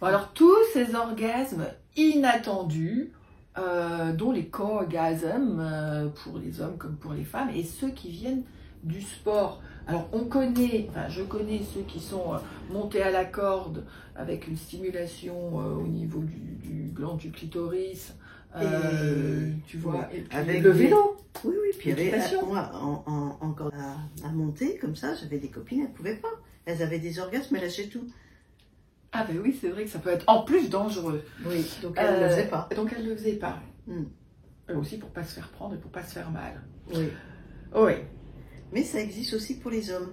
Bon, alors, tous ces orgasmes inattendus, dont les co-orgasmes pour les hommes comme pour les femmes, et ceux qui viennent du sport. Alors, je connais ceux qui sont montés à la corde avec une stimulation au niveau du gland du clitoris, tu vois, et puis avec le vélo. Oui, puis il y avait L'équitation. moi encore à monter comme ça, j'avais des copines, elles ne pouvaient pas. Elles avaient des orgasmes, elles lâchaient tout. Ah ben oui, c'est vrai que ça peut être en plus dangereux. Oui, donc elles ne le faisaient pas. Donc elles ne le faisaient pas. Mm. Aussi pour ne pas se faire prendre et pour ne pas se faire mal. Oui. Oui. Mais ça existe aussi pour les hommes.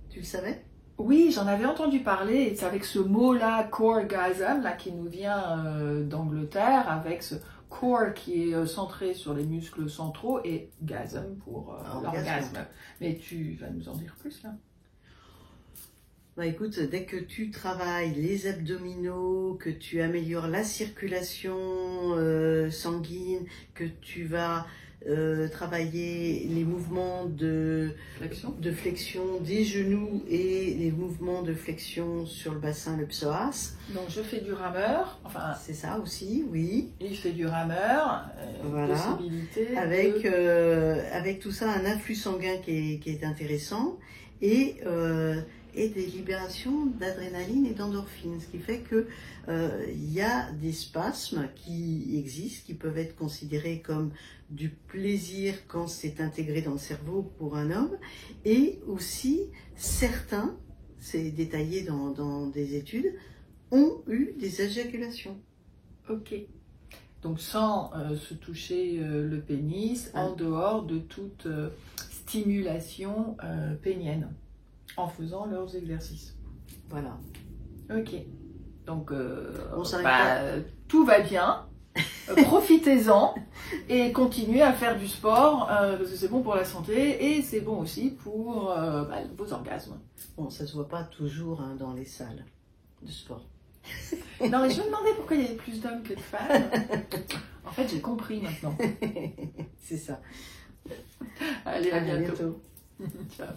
Tu le savais? Oui, j'en avais entendu parler, et c'est avec ce mot-là, coregasm, là, qui nous vient d'Angleterre, avec ce core qui est centré sur les muscles centraux et gasm pour l'orgasme. Mais tu vas nous en dire plus là? Bah écoute, dès que tu travailles les abdominaux, que tu améliores la circulation sanguine, que tu vas travailler les mouvements de flexion des genoux et les mouvements de flexion sur le bassin, le psoas. Donc je fais du rameur, enfin c'est ça aussi, oui. Il fait du rameur, voilà. Possibilité avec tout ça un afflux sanguin qui est intéressant et des libérations d'adrénaline et d'endorphine, ce qui fait que y a des spasmes qui existent, qui peuvent être considérés comme du plaisir quand c'est intégré dans le cerveau pour un homme, et aussi certains, c'est détaillé dans des études, ont eu des éjaculations. Ok. Donc sans se toucher le pénis, en dehors de toute stimulation pénienne, en faisant leurs exercices. Voilà. Ok. Donc on tout va bien. Profitez-en et continuez à faire du sport parce que c'est bon pour la santé et c'est bon aussi pour vos orgasmes. Bon, ça se voit pas toujours dans les salles de sport. Non, mais je me demandais pourquoi il y avait plus d'hommes que de femmes. En fait, j'ai compris maintenant. C'est ça. Allez, à bientôt. Ciao.